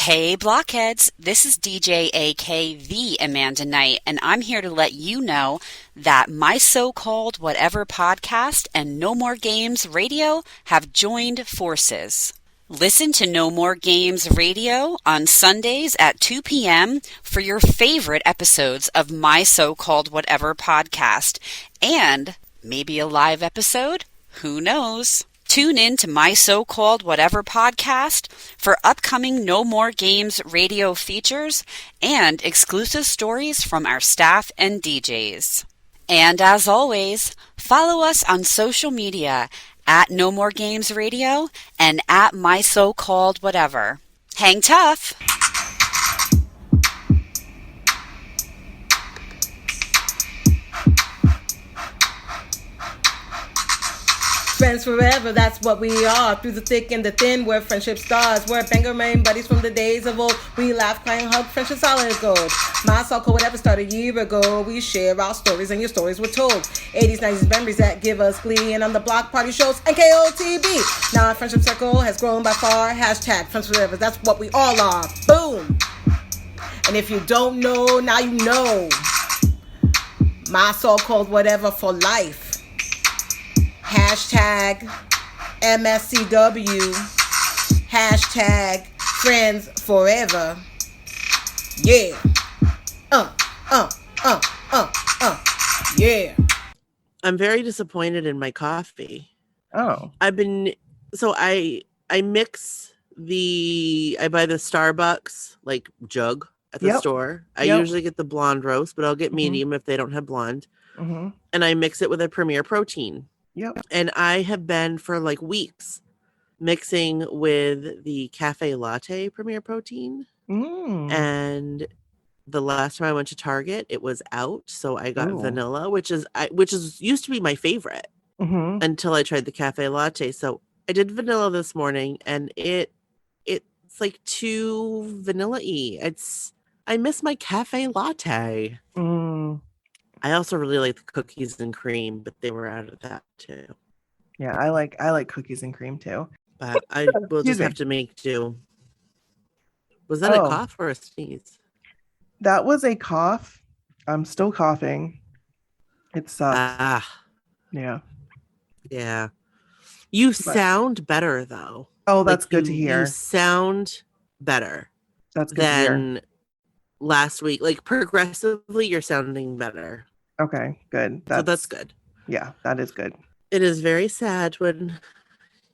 Hey Blockheads, this is DJ AK the Amanda Knight, and I'm here to let you know that My So-Called Whatever podcast and No More Games Radio have joined forces. Listen to No More Games Radio on Sundays at 2 p.m. for your favorite episodes of My So-Called Whatever podcast, and maybe a live episode? Who knows? Tune in to My So-Called Whatever podcast for upcoming No More Games radio features and exclusive stories from our staff and DJs. And as always, follow us on social media at No More Games Radio and at My So-Called Whatever. Hang tough! Friends forever, that's what we are. Through the thick and the thin, we're friendship stars. We're banger main buddies from the days of old. We laugh, cry, and hug, friendship solid gold. My so-called whatever started a year ago. We share our stories and your stories were told. 80s, 90s memories that give us glee. And on the block party shows, NKOTB. Now our friendship circle has grown by far. Hashtag friends forever, that's what we all are. Boom! And if you don't know, now you know. My so-called whatever for life. Hashtag MSCW. Hashtag friends forever. Yeah. Yeah. I'm very disappointed in my coffee. Oh. I buy the Starbucks like jug at the store. I usually get the blonde roast, but I'll get medium if they don't have blonde. Mm-hmm. And I mix it with a Premier Protein. Yep. And I have been for like weeks mixing with the Cafe Latte Premier Protein. And the last time I went to Target, it was out, so I got vanilla, which is used to be my favorite until I tried the Cafe Latte. So I did vanilla this morning, and it's like too vanilla-y. I miss my Cafe Latte. I also really like the cookies and cream, but they were out of that too. Yeah, I like cookies and cream too. But I will just have to make do. Was that a cough or a sneeze? That was a cough. I'm still coughing. It sucks. Yeah. Yeah. You sound better though. Oh, that's good to hear. You sound better. That's good to hear. Last week. Like progressively, you're sounding better. Okay, good. So that's good. Yeah, that is good. It is very sad when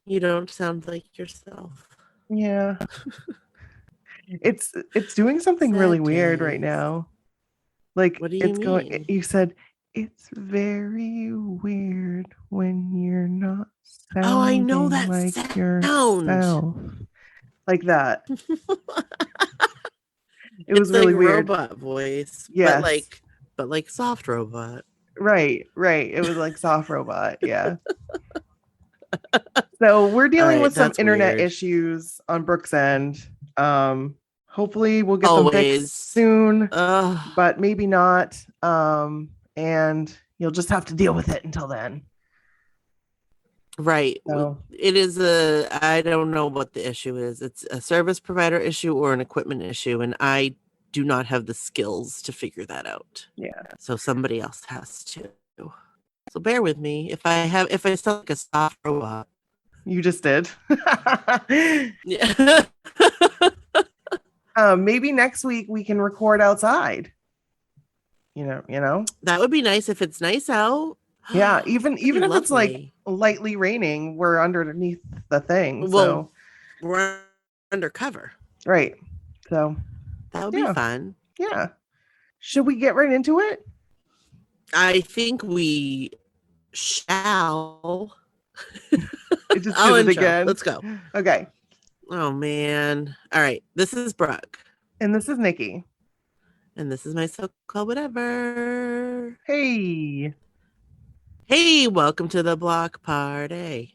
you don't sound like yourself. Yeah. It's doing something really weird right now. Like, what do you mean? You said it's very weird when you're not sounding I know that like yourself. Like that. It was really weird. Robot voice. Yes. But like soft robot. Right. It was like soft robot. Yeah. So we're dealing with some internet issues on Brooks End. Hopefully we'll get them fixed soon, but maybe not. And you'll just have to deal with it until then. Right. So, it is I don't know what the issue is. It's a service provider issue or an equipment issue, and I do not have the skills to figure that out. Yeah. So somebody else has to. So bear with me if I sound like a soft robot. You just did. Yeah. Maybe next week we can record outside. You know. That would be nice if it's nice out. Yeah, even if it's like lightly raining, we're underneath the thing. Well, we're undercover. Right. So that would be fun. Yeah. Should we get right into it? I think we shall. Just do it again. Let's go. Okay. Oh man. All right. This is Brooke. And this is Nikki. And this is my so-called whatever. Hey, welcome to the block party.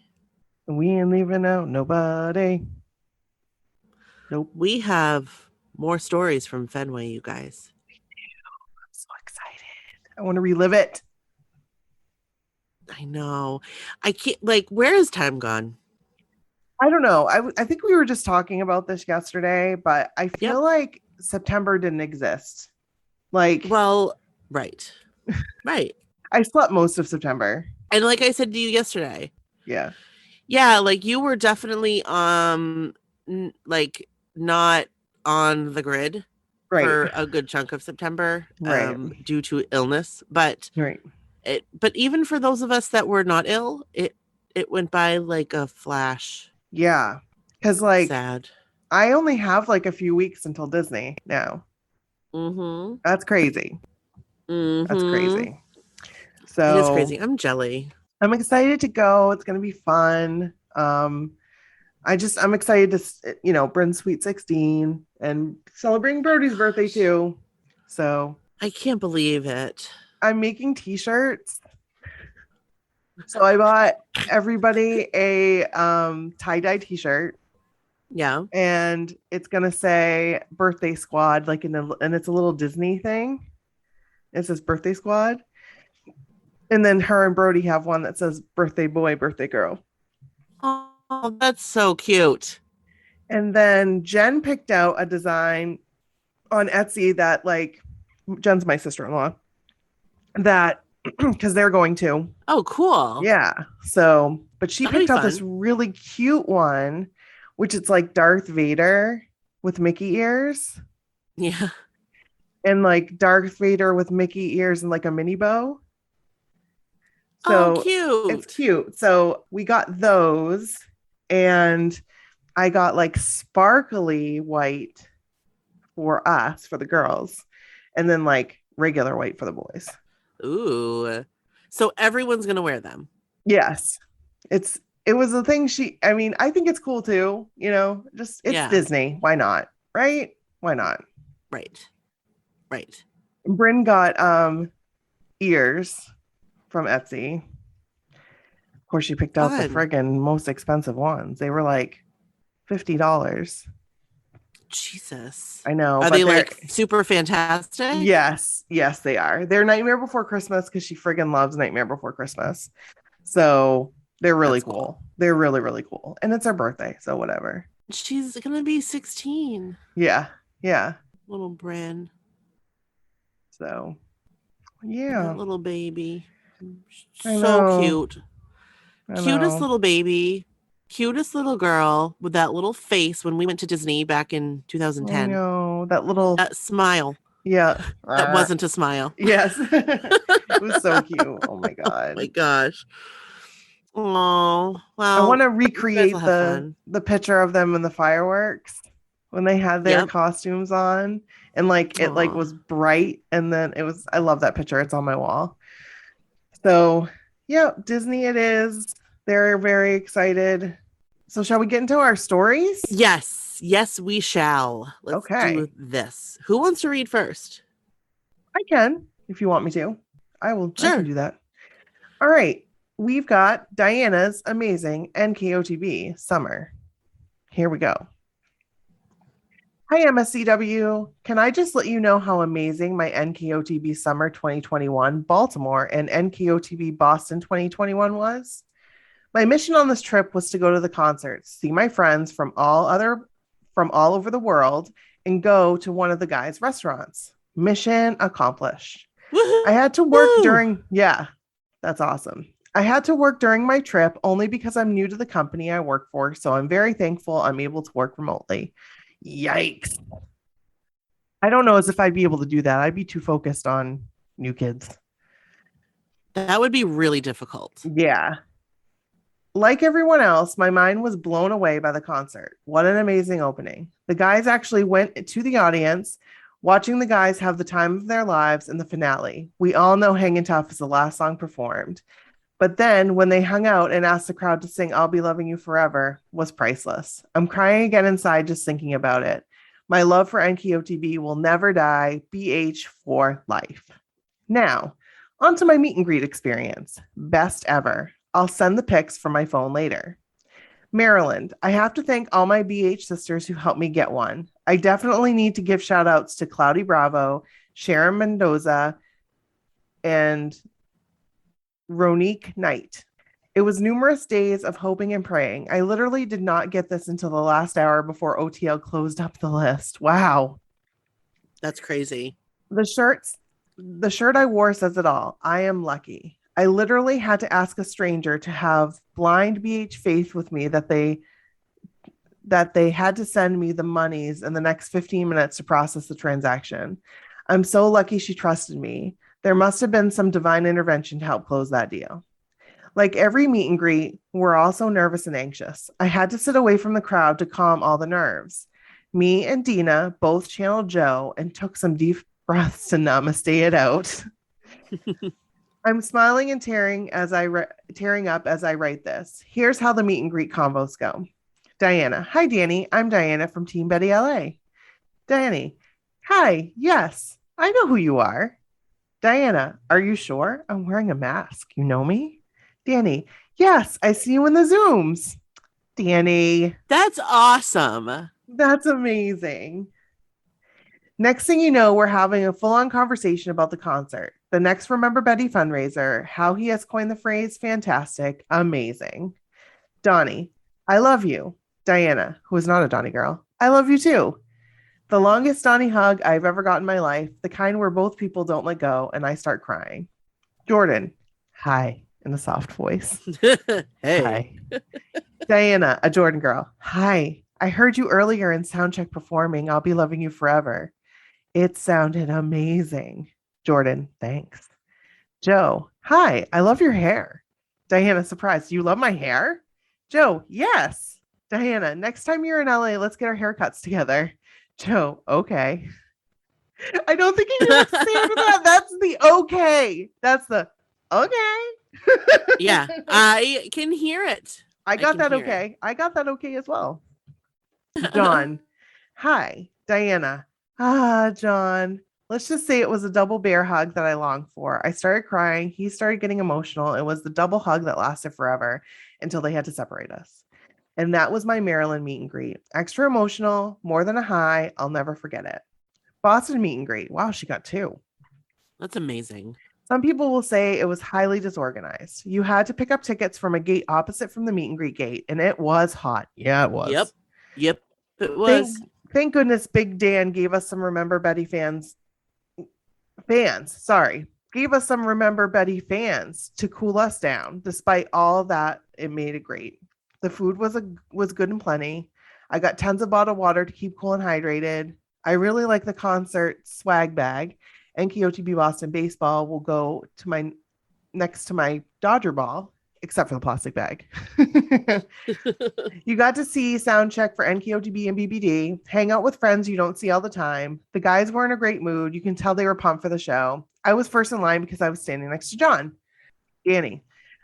We ain't leaving out nobody. Nope. We have more stories from Fenway, you guys. We do. I'm so excited. I want to relive it. I know. I can't, where is time gone? I don't know. I think we were just talking about this yesterday, but I feel like September didn't exist. Like, well, right. I slept most of September. And like I said to you yesterday. Yeah. Yeah, like you were definitely like not on the grid for a good chunk of September due to illness, but but even for those of us that were not ill, it went by like a flash. Yeah, because like sad. I only have like a few weeks until Disney now. That's crazy. That's crazy. So it is crazy. I'm jelly. I'm excited to go. It's gonna be fun. I'm excited to bring Sweet 16 and celebrating Brody's birthday too. So I can't believe it. I'm making t-shirts. So I bought everybody a tie-dye t-shirt. Yeah. And it's gonna say birthday squad, like and it's a little Disney thing. It says birthday squad. And then her and Brody have one that says birthday boy, birthday girl. Oh, that's so cute. And then Jen picked out a design on Etsy that, like, Jen's my sister-in-law, that because they're going to. Oh, cool. Yeah. So, but she picked out this really cute one, which it's like Darth Vader with Mickey ears. Yeah. And like Darth Vader with Mickey ears and like a mini bow. So cute. It's cute. So we got those, and I got like sparkly white for us, for the girls, and then like regular white for the boys. Ooh. So everyone's going to wear them. Yes. It was a thing I think it's cool too, it's Disney. Why not? Right? Why not? Right. Bryn got ears from Etsy. Of course, she picked out the friggin' most expensive ones. They were like $50. Jesus. I know. Are they like super fantastic? Yes, they are. They're Nightmare Before Christmas because she friggin' loves Nightmare Before Christmas. So they're really cool. They're really, really cool. And it's her birthday, so whatever. She's gonna be 16. Yeah. Little Bryn. So yeah. That little baby. So cute. Cutest little baby. Cutest little girl with that little face when we went to Disney back in 2010. I know. That smile. Yeah. That wasn't a smile. Yes. It was so cute. Oh my God. Oh my gosh. Oh, I well. want to recreate the picture of them in the fireworks when they had their costumes on, and like it like was bright, and then I love that picture. It's on my wall. So yeah, Disney it is. They're very excited. So shall we get into our stories? Yes, we shall. Let's do this. Who wants to read first? I can, if you want me to. I will. Sure. I can do that. All right. We've got Diana's amazing NKOTB summer. Here we go. Hi, MSCW. Can I just let you know how amazing my NKOTB summer 2021 Baltimore and NKOTB Boston 2021 was? My mission on this trip was to go to the concerts, see my friends from all over the world, and go to one of the guys' restaurants. Mission accomplished. Woo-hoo! I had to work during, that's awesome. I had to work during my trip only because I'm new to the company I work for, so I'm very thankful I'm able to work remotely. Yikes. I don't know as if I'd be able to do that. I'd be too focused on new kids. That would be really difficult. Yeah. Like everyone else, my mind was blown away by the concert. What an amazing opening. The guys actually went to the audience, watching the guys have the time of their lives in the finale. We all know Hangin' Tough is the last song performed. But then when they hung out and asked the crowd to sing I'll Be Loving You Forever was priceless. I'm crying again inside just thinking about it. My love for NKOTB will never die. BH for life. Now, on to my meet and greet experience. Best ever. I'll send the pics from my phone later. Maryland. I have to thank all my BH sisters who helped me get one. I definitely need to give shout outs to Cloudy Bravo, Sharon Mendoza, and Ronique Knight. It was numerous days of hoping and praying. I literally did not get this until the last hour before OTL closed up the list. Wow. That's crazy. The shirt I wore says it all. I am lucky. I literally had to ask a stranger to have blind BH faith with me that they had to send me the monies in the next 15 minutes to process the transaction. I'm so lucky she trusted me. There must have been some divine intervention to help close that deal. Like every meet and greet, we're also nervous and anxious. I had to sit away from the crowd to calm all the nerves. Me and Dina both channeled Joe and took some deep breaths to namaste it out. I'm smiling and tearing up as I write this. Here's how the meet and greet combos go. Diana. Hi, Danny. I'm Diana from Team Betty LA. Danny. Hi. Yes, I know who you are. Diana. Are you sure? I'm wearing a mask. You know me? Danny. Yes, I see you in the Zooms. Danny. That's awesome. That's amazing. Next thing you know, we're having a full-on conversation about the concert, the next Remember Betty fundraiser, how he has coined the phrase fantastic, amazing. Donnie. I love you. Diana, who is not a Donnie girl. I love you too. The longest Donnie hug I've ever got in my life, the kind where both people don't let go and I start crying. Jordan. Hi. In a soft voice. Hey. Hi. Diana, a Jordan girl. Hi. I heard you earlier in Soundcheck performing I'll Be Loving You Forever. It sounded amazing. Jordan, thanks. Joe, hi. I love your hair. Diana, surprised. You love my hair? Joe, yes. Diana, next time you're in LA, let's get our haircuts together. Joe, okay. I don't think you have to say after that. That's the okay. That's the okay. Yeah, I can hear it. I got that okay. I got that okay as well. John. Hi, Diana. John. Let's just say it was a double bear hug that I longed for. I started crying. He started getting emotional. It was the double hug that lasted forever until they had to separate us. And that was my Maryland meet and greet. Extra emotional, more than a high. I'll never forget it. Boston meet and greet. Wow, she got 2. That's amazing. Some people will say it was highly disorganized. You had to pick up tickets from a gate opposite from the meet and greet gate, and it was hot. Yeah, it was. Yep, it was. Thank goodness Big Dan gave us some Remember Betty fans, gave us some Remember Betty fans to cool us down. Despite all that, it made it great. The food was good and plenty. I got tons of bottled water to keep cool and hydrated. I really like the concert swag bag. NKOTB Boston baseball will go to next to my Dodger ball, except for the plastic bag. You got to see Soundcheck for NKOTB and BBD, hang out with friends you don't see all the time. The guys were in a great mood. You can tell they were pumped for the show. I was first in line because I was standing next to John. Danny.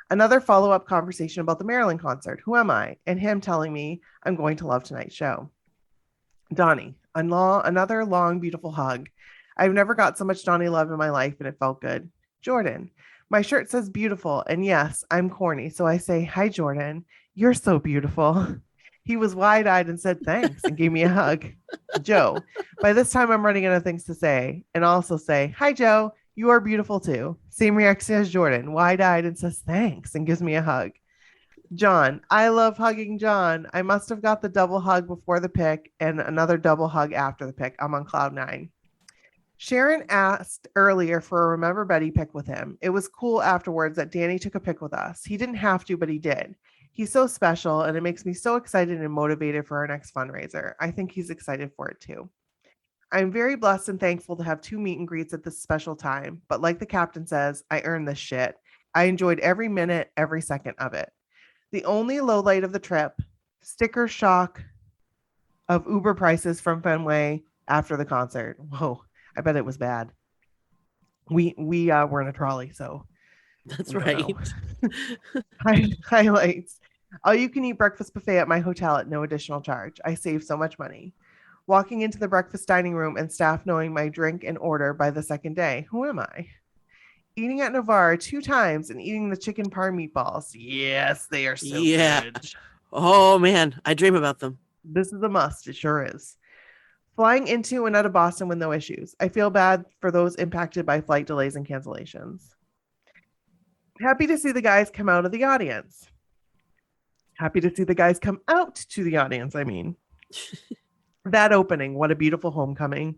Another follow-up conversation about the Maryland concert. Who am I? And him telling me I'm going to love tonight's show. Donnie. Another long, beautiful hug. I've never got so much Donnie love in my life, and it felt good. Jordan. My shirt says beautiful, and yes, I'm corny, so I say, hi, Jordan. You're so beautiful. He was wide-eyed and said thanks and gave me a hug. Joe. By this time, I'm running out of things to say, and also say, hi, Joe. You are beautiful, too. Same reaction as Jordan, wide-eyed and says thanks and gives me a hug. John. I love hugging John. I must have got the double hug before the pick and another double hug after the pick. I'm on cloud 9. Sharon asked earlier for a Remember Betty pic with him. It was cool afterwards that Danny took a pic with us. He didn't have to, but he did. He's so special, and it makes me so excited and motivated for our next fundraiser. I think he's excited for it too. I'm very blessed and thankful to have 2 meet and greets at this special time, but like the captain says, I earned this shit. I enjoyed every minute, every second of it. The only low light of the trip, sticker shock of Uber prices from Fenway after the concert. Whoa. I bet it was bad. We were in a trolley, so that's right. Highlights. All you can eat breakfast buffet at my hotel at no additional charge. I saved so much money. Walking into the breakfast dining room and staff knowing my drink and order by the second day. Who am I? Eating at Navarre 2 times and eating the chicken parm meatballs. Yes, they are so good. Oh man, I dream about them. This is a must. It sure is. Flying into and out of Boston with no issues. I feel bad for those impacted by flight delays and cancellations. Happy to see the guys come out of the audience. Happy to see the guys come out to the audience, I mean. That opening, what a beautiful homecoming.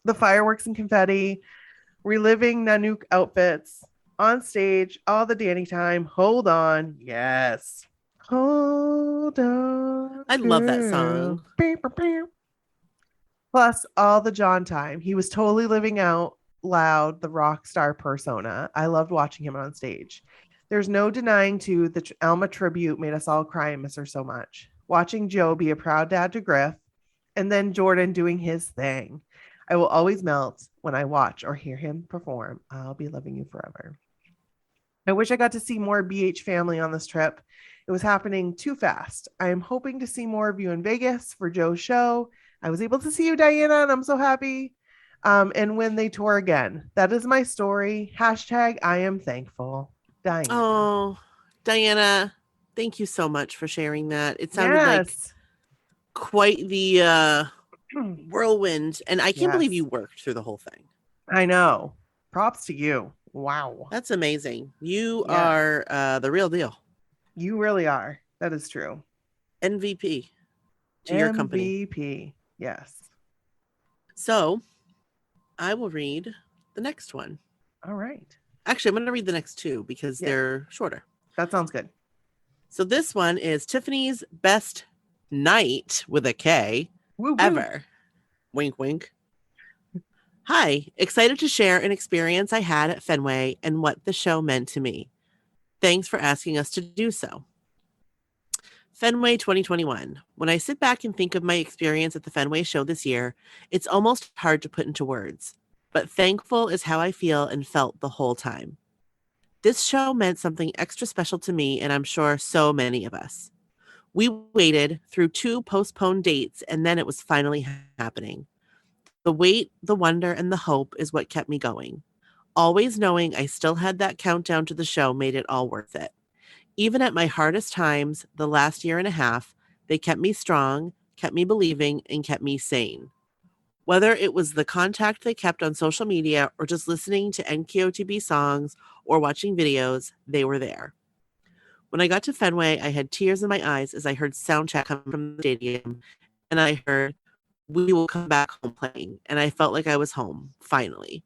The fireworks and confetti, reliving Nanook outfits, on stage, all the Danny time. Hold on. Yes. Hold on. I love that song. Plus all the John time. He was totally living out loud the rock star persona. I loved watching him on stage. There's no denying too the Alma tribute made us all cry and miss her so much. Watching Joe be a proud dad to Griff, and then Jordan doing his thing. I will always melt when I watch or hear him perform. I'll be loving you forever. I wish I got to see more BH family on this trip. It was happening too fast. I am hoping to see more of you in Vegas for Joe's show. I was able to see you, Diana, and I'm so happy. And when they tour again. That is my story. Hashtag I am thankful. Diana. Oh, Diana, thank you so much for sharing that. It sounded like quite the whirlwind, and I can't believe you worked through the whole thing. I know. Props to you. Wow. That's amazing. You are the real deal. You really are. That is true. MVP to your company. MVP. Yes. So I will read the next one. All right. Actually, I'm going to read the next two because they're shorter. That sounds good. So this one is Tiffany's best night with a K ever. Wink, wink. Hi, excited to share an experience I had at Fenway and what the show meant to me. Thanks for asking us to do so. Fenway 2021. When I sit back and think of my experience at the Fenway show this year, it's almost hard to put into words, but thankful is how I feel and felt the whole time. This show meant something extra special to me, and I'm sure so many of us. We waited through 2 postponed dates, and then it was finally happening. The wait, the wonder, and the hope is what kept me going. Always knowing I still had that countdown to the show made it all worth it. Even at my hardest times, the last year and a half, they kept me strong, kept me believing, and kept me sane. Whether it was the contact they kept on social media or just listening to NKOTB songs or watching videos, they were there. When I got to Fenway, I had tears in my eyes as I heard soundcheck come from the stadium, and I heard, "We will come back home" playing, and I felt like I was home, finally.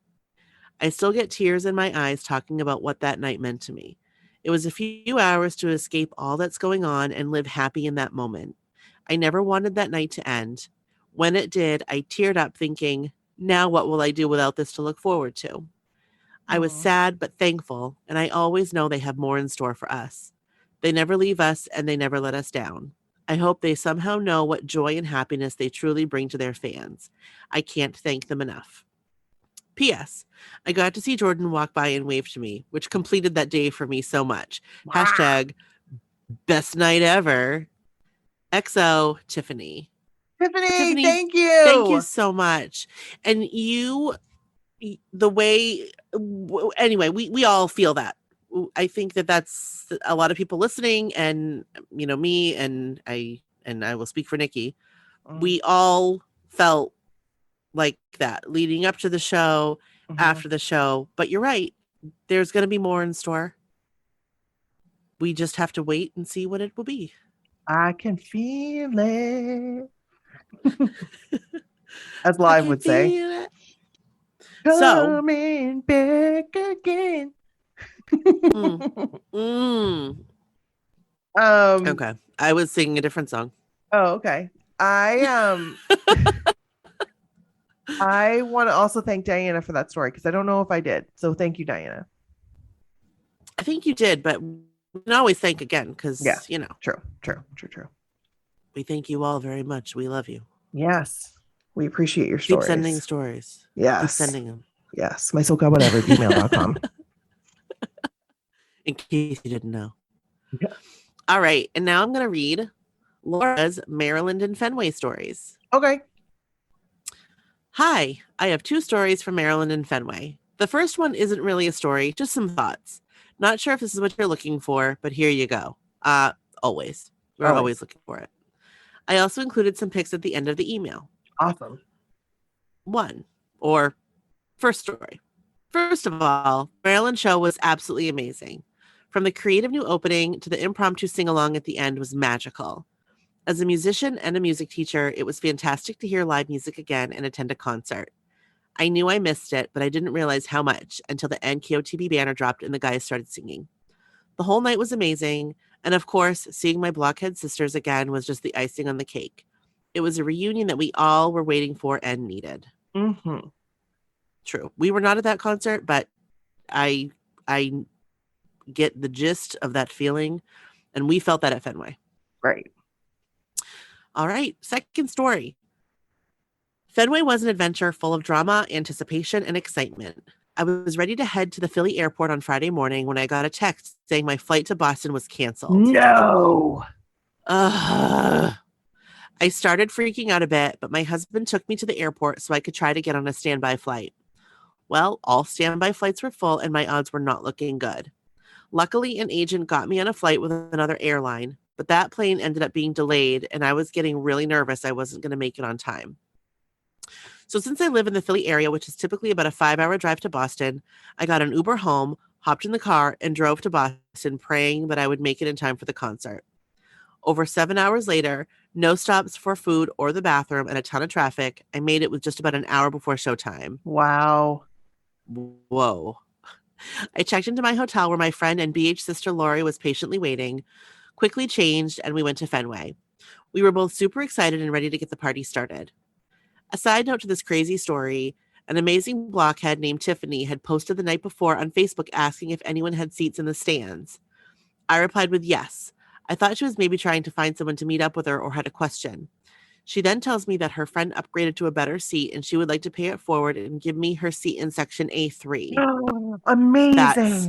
I still get tears in my eyes talking about what that night meant to me. It was a few hours to escape all that's going on and live happy in that moment. I never wanted that night to end. When it did, I teared up thinking, now what will I do without this to look forward to? I was sad but thankful, and I always know they have more in store for us. They never leave us, and they never let us down. I hope they somehow know what joy and happiness they truly bring to their fans. I can't thank them enough. P.S. I got to see Jordan walk by and wave to me, which completed that day for me so much. Wow. Hashtag best night ever. XO Tiffany. Tiffany, thank you. Thank you so much. And you, the way, anyway, we all feel that. I think that's a lot of people listening, and, you know, me and I will speak for Nikki. We all felt like that leading up to the show, after the show. But you're right. There's going to be more in store. We just have to wait and see what it will be. I can feel it. As Live would say. Coming back again. Okay. I was singing a different song. Oh, okay. I want to also thank Diana for that story because I don't know if I did. So thank you, Diana. I think you did, but we can always thank again because, you know. True. We thank you all very much. We love you. Yes. We appreciate your stories. Keep sending stories. Yes. Keep sending them. Yes. mysocalledwhatever gmail.com. In case you didn't know. Yeah. All right. And now I'm going to read Laura's Maryland and Fenway stories. Okay. Hi. I have 2 stories from Maryland and Fenway. The first one isn't really a story, just some thoughts. Not sure if this is what you're looking for, but here you go. Always. We're always looking for it. I also included some pics at the end of the email. Awesome. First story. First of all, Maryland show was absolutely amazing. From the creative new opening to the impromptu sing-along at the end was magical. As a musician and a music teacher, it was fantastic to hear live music again and attend a concert. I knew I missed it, but I didn't realize how much until the NKOTB banner dropped and the guys started singing. The whole night was amazing, and of course, seeing my blockhead sisters again was just the icing on the cake. It was a reunion that we all were waiting for and needed. Mm-hmm. True. We were not at that concert, but I get the gist of that feeling, and we felt that at Fenway. Right. All right, second story. Fenway was an adventure full of drama, anticipation, and excitement. I was ready to head to the Philly airport on Friday morning when I got a text saying my flight to Boston was canceled. No. I started freaking out a bit, but my husband took me to the airport so I could try to get on a standby flight. Well, all standby flights were full and my odds were not looking good. Luckily, an agent got me on a flight with another airline, but that plane ended up being delayed and I was getting really nervous I wasn't going to make it on time. So since I live in the Philly area, which is typically about a 5-hour drive to Boston, I got an Uber home, hopped in the car, and drove to Boston praying that I would make it in time for the concert. Over 7 hours later, no stops for food or the bathroom and a ton of traffic, I made it with just about an hour before showtime. Wow. Whoa. I checked into my hotel where my friend and BH sister Lori was patiently waiting, quickly changed, and we went to Fenway. We were both super excited and ready to get the party started. A side note to this crazy story, an amazing blockhead named Tiffany had posted the night before on Facebook asking if anyone had seats in the stands. I replied with yes. I thought she was maybe trying to find someone to meet up with her or had a question. She then tells me that her friend upgraded to a better seat and she would like to pay it forward and give me her seat in section A3. Oh, amazing. That's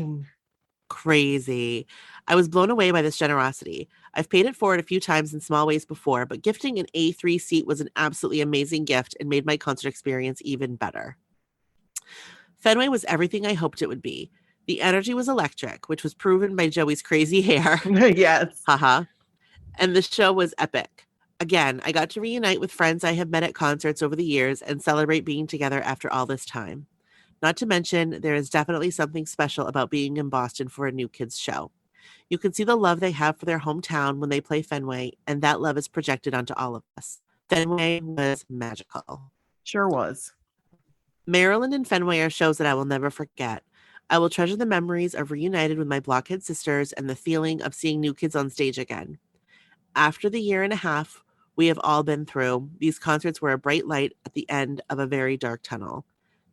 crazy. I was blown away by this generosity. I've paid it forward a few times in small ways before, but gifting an A3 seat was an absolutely amazing gift and made my concert experience even better. Fenway was everything I hoped it would be. The energy was electric, which was proven by Joey's crazy hair. Yes. Haha. And the show was epic. Again, I got to reunite with friends I have met at concerts over the years and celebrate being together after all this time. Not to mention, there is definitely something special about being in Boston for a New Kids show. You can see the love they have for their hometown when they play Fenway, and that love is projected onto all of us. Fenway was magical. Sure was. Maryland and Fenway are shows that I will never forget. I will treasure the memories of reunited with my blockhead sisters and the feeling of seeing New Kids on stage again. After the year and a half we have all been through, these concerts were a bright light at the end of a very dark tunnel.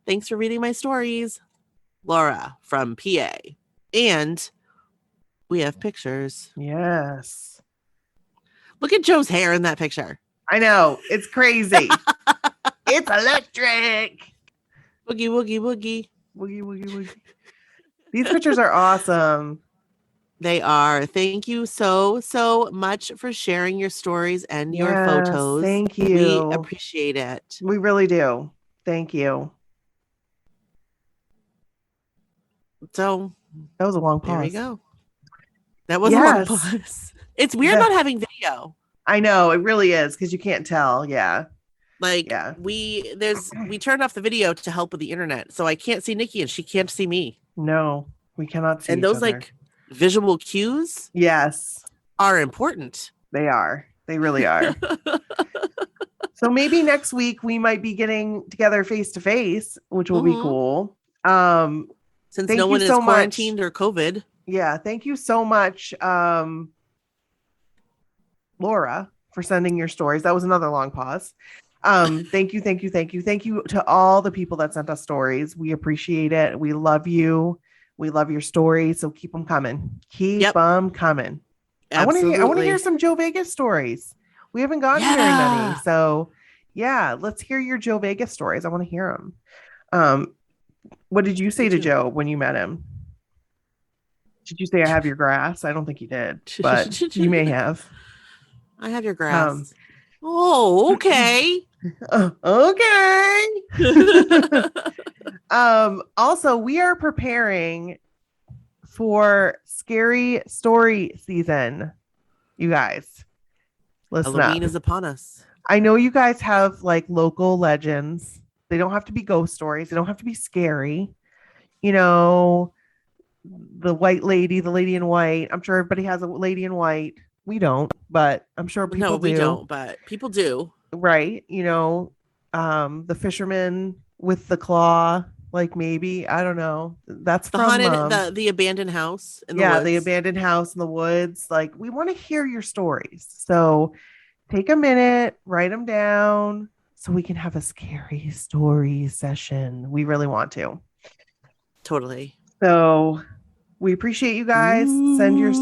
Thanks for reading my stories. Laura from PA. And we have pictures. Yes. Look at Joe's hair in that picture. I know. It's crazy. It's electric. Boogie, woogie, woogie. Woogie, woogie, woogie. These pictures are awesome. They are. Thank you so much for sharing your stories and your photos. Thank you. We appreciate it. We really do. Thank you. So that was a long pause. There we go. That was a long pause. It's weird not having video. I know, it really is because you can't tell. Yeah. We turned off the video to help with the internet, so I can't see Nikki and she can't see me. No, we cannot see. And those visual cues, are important. They are. They really are. So maybe next week we might be getting together face to face, which will be cool. Since no one is quarantined or COVID. Yeah, thank you so much, Laura, for sending your stories. That was another long pause. Thank you to all the people that sent us stories. We appreciate it. We love you. We love your stories. So keep them coming. Keep them coming. Absolutely. I want to hear some Joe Vegas stories. We haven't gotten very many. So yeah, let's hear your Joe Vegas stories. I want to hear them. What did you say to Joe when you met him? Did you say I have your grass? I don't think you did, but you may have. I have your grass. Okay. Okay. Also, we are preparing for scary story season. You guys, listen Halloween up. is upon us. I know you guys have local legends. They don't have to be ghost stories. They don't have to be scary. the white lady, the lady in white. I'm sure everybody has a lady in white. We don't, but I'm sure people do. No, we don't, but people do. Right. The fisherman with the claw, like maybe, I don't know. That's the from haunted, the abandoned house in the woods. The abandoned house in the woods. Like, we want to hear your stories. So take a minute, write them down so we can have a scary story session. We really want to. Totally. So we appreciate you guys. Ooh. Send your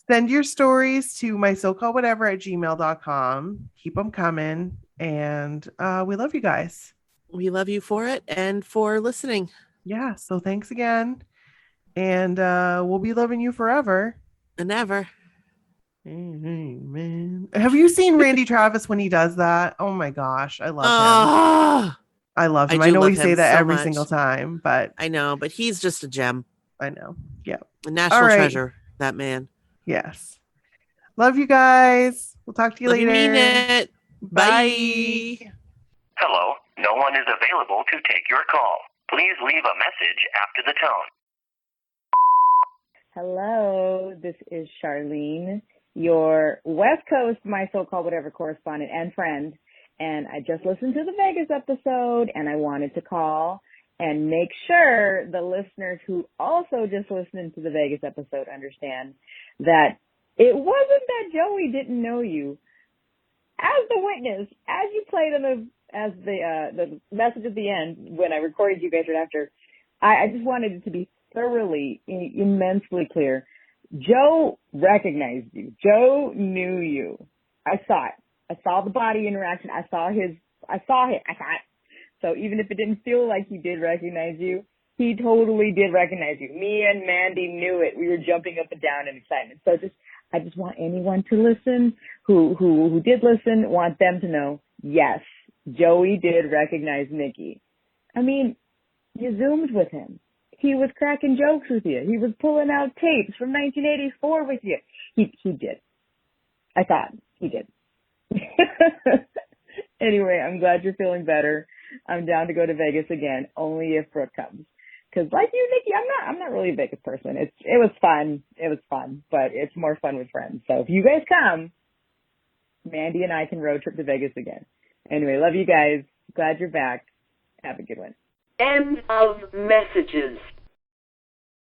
send your stories to mysocalledwhatever@gmail.com. Keep them coming. And we love you guys. We love you for it and for listening. Yeah. So thanks again. And we'll be loving you forever and ever. Man. Have you seen Randy Travis when he does that? Oh my gosh. I love him. I love him. I know we say that every single time, but I know, but he's just a gem. I know. Yeah. A national treasure, that man. Yes. Love you guys. We'll talk to you later. You mean it. Bye. Hello. No one is available to take your call. Please leave a message after the tone. Hello, this is Charlene, your West Coast My So-Called Whatever correspondent and friend. And I just listened to the Vegas episode, and I wanted to call and make sure the listeners who also just listened to the Vegas episode understand that it wasn't that Joey didn't know you. As the witness, as you played on the message at the end when I recorded you guys right after, I just wanted it to be thoroughly, immensely clear. Joe recognized you. Joe knew you. I saw it. I saw the body interaction. I saw it. So even if it didn't feel like he did recognize you, he totally did recognize you. Me and Mandy knew it. We were jumping up and down in excitement. So I just want anyone to listen who did listen, want them to know, yes, Joey did recognize Nikki. I mean, you Zoomed with him. He was cracking jokes with you. He was pulling out tapes from 1984 with you. He did. I thought he did. Anyway, I'm glad you're feeling better. I'm down to go to Vegas again, only if Brooke comes. Because like you, Nikki, I'm not really a Vegas person. It was fun. It was fun, but it's more fun with friends. So if you guys come, Mandy and I can road trip to Vegas again. Anyway, love you guys. Glad you're back. Have a good one. End of messages.